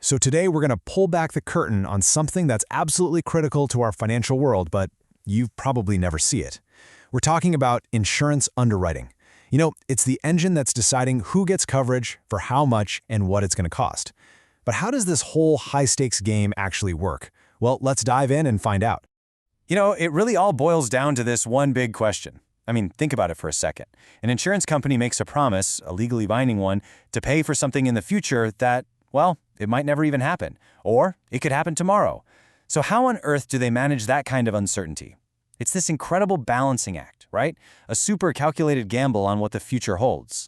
So today we're going to pull back the curtain on something that's absolutely critical to our financial world, but you probably never see it. We're talking about insurance underwriting. You know, it's the engine that's deciding who gets coverage, for how much, and what it's going to cost. But how does this whole high-stakes game actually work? Well, let's dive in and find out. You know, it really all boils down to this one big question. I mean, think about it for a second. An insurance company makes a promise, a legally binding one, to pay for something in the future that, well, it might never even happen. Or it could happen tomorrow. So how on earth do they manage that kind of uncertainty? It's this incredible balancing act, right? A super calculated gamble on what the future holds.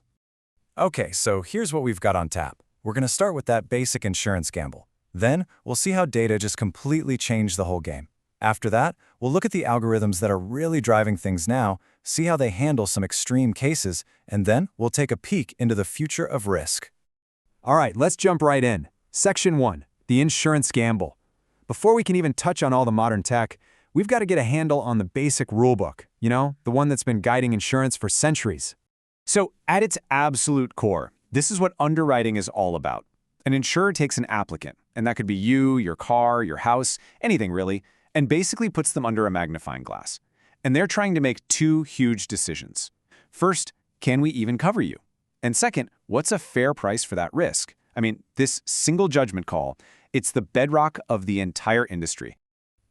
Okay, so here's what we've got on tap. We're going to start with that basic insurance gamble. Then, we'll see how data just completely changed the whole game. After that, we'll look at the algorithms that are really driving things now, see how they handle some extreme cases, and then we'll take a peek into the future of risk. All right, let's jump right in. Section 1, the insurance gamble. Before we can even touch on all the modern tech, we've got to get a handle on the basic rulebook, you know, the one that's been guiding insurance for centuries. So, at its absolute core, this is what underwriting is all about. An insurer takes an applicant, and that could be you, your car, your house, anything really, and basically puts them under a magnifying glass. And they're trying to make two huge decisions. First, can we even cover you? And second, what's a fair price for that risk? I mean, this single judgment call, it's the bedrock of the entire industry.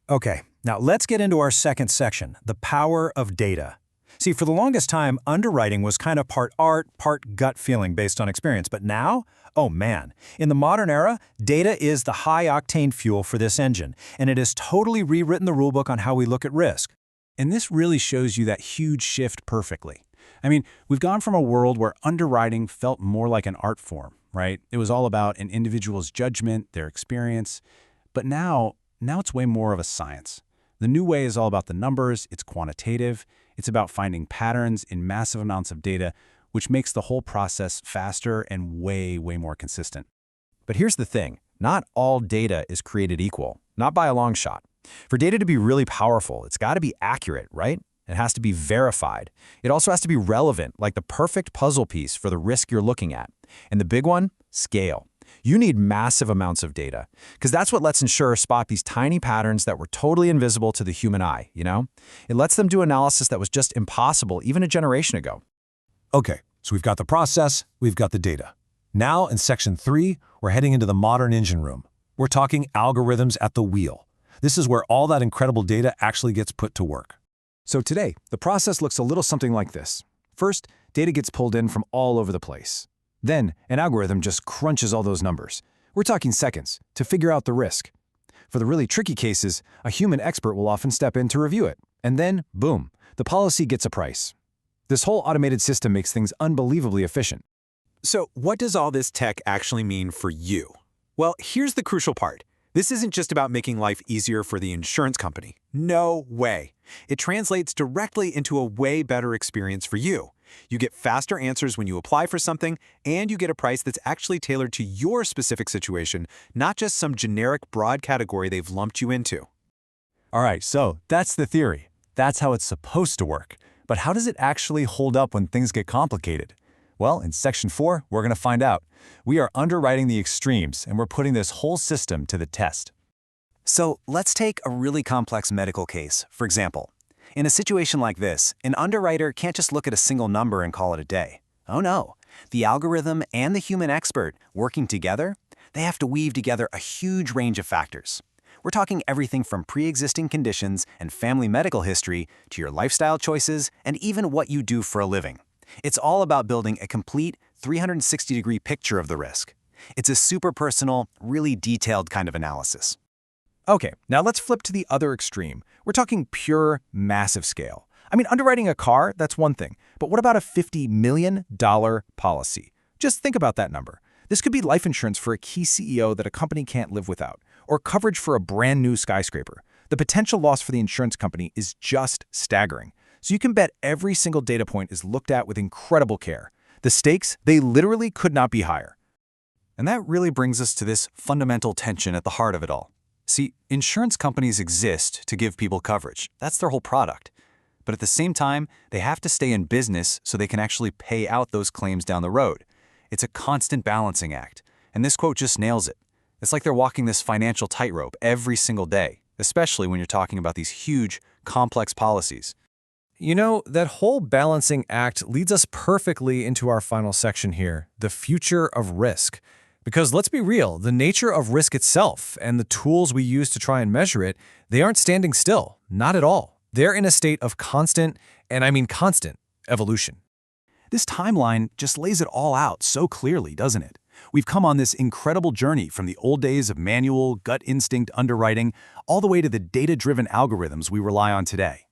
Okay, now let's get into our second section, the power of data. See, for the longest time, underwriting was kind of part art, part gut feeling based on experience. But now, oh man, in the modern era, data is the high-octane fuel for this engine, and it has totally rewritten the rulebook on how we look at risk. And this really shows you that huge shift perfectly. I mean, we've gone from a world where underwriting felt more like an art form, right? It was all about an individual's judgment, their experience. But now it's way more of a science. The new way is all about the numbers, it's quantitative, it's about finding patterns in massive amounts of data, which makes the whole process faster and way more consistent. But here's the thing, not all data is created equal, not by a long shot. For data to be really powerful, it's got to be accurate, right? It has to be verified. It also has to be relevant, like the perfect puzzle piece for the risk you're looking at. And the big one, scale. You need massive amounts of data, because that's what lets insurers spot these tiny patterns that were totally invisible to the human eye, you know? It lets them do analysis that was just impossible even a generation ago. Okay, so we've got the process, we've got the data. Now, in Section 3, we're heading into the modern engine room. We're talking algorithms at the wheel. This is where all that incredible data actually gets put to work. So today, the process looks a little something like this. First, data gets pulled in from all over the place. Then, an algorithm just crunches all those numbers. We're talking seconds to figure out the risk. For the really tricky cases, a human expert will often step in to review it. And then, boom, the policy gets a price. This whole automated system makes things unbelievably efficient. So what does all this tech actually mean for you? Well, here's the crucial part. This isn't just about making life easier for the insurance company. No way. It translates directly into a way better experience for you. You get faster answers when you apply for something, and you get a price that's actually tailored to your specific situation, not just some generic broad category they've lumped you into. All right, so that's the theory. That's how it's supposed to work. But how does it actually hold up when things get complicated? Well, in Section 4, we're going to find out. We are underwriting the extremes, and we're putting this whole system to the test. So let's take a really complex medical case, for example. In a situation like this, an underwriter can't just look at a single number and call it a day. Oh no. The algorithm and the human expert, working together, they have to weave together a huge range of factors. We're talking everything from pre-existing conditions and family medical history to your lifestyle choices and even what you do for a living. It's all about building a complete 360-degree picture of the risk. It's a super personal, really detailed kind of analysis. Okay, now let's flip to the other extreme. We're talking pure, massive scale. I mean, underwriting a car, that's one thing. But what about a $50 million policy? Just think about that number. This could be life insurance for a key CEO that a company can't live without, or coverage for a brand new skyscraper. The potential loss for the insurance company is just staggering. So you can bet every single data point is looked at with incredible care. The stakes, they literally could not be higher. And that really brings us to this fundamental tension at the heart of it all. See, insurance companies exist to give people coverage. That's their whole product. But at the same time, they have to stay in business so they can actually pay out those claims down the road. It's a constant balancing act. And this quote just nails it. It's like they're walking this financial tightrope every single day, especially when you're talking about these huge, complex policies. You know, that whole balancing act leads us perfectly into our final section here, the future of risk. Because let's be real, the nature of risk itself and the tools we use to try and measure it, they aren't standing still, not at all. They're in a state of constant, and I mean constant, evolution. This timeline just lays it all out so clearly, doesn't it? We've come on this incredible journey from the old days of manual, gut instinct underwriting all the way to the data-driven algorithms we rely on today.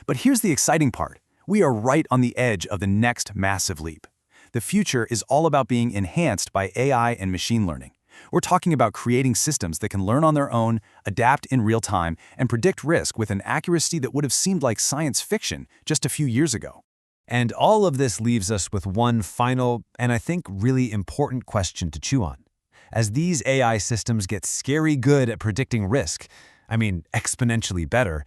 But here's the exciting part. We are right on the edge of the next massive leap. The future is all about being enhanced by AI and machine learning. We're talking about creating systems that can learn on their own, adapt in real time, and predict risk with an accuracy that would have seemed like science fiction just a few years ago. And all of this leaves us with one final, and I think really important question to chew on. As these AI systems get scary good at predicting risk, I mean exponentially better,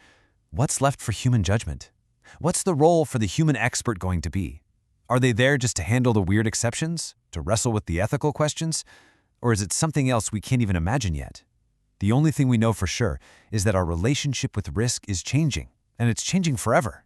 what's left for human judgment? What's the role for the human expert going to be? Are they there just to handle the weird exceptions, to wrestle with the ethical questions? Or is it something else we can't even imagine yet? The only thing we know for sure is that our relationship with risk is changing, and it's changing forever.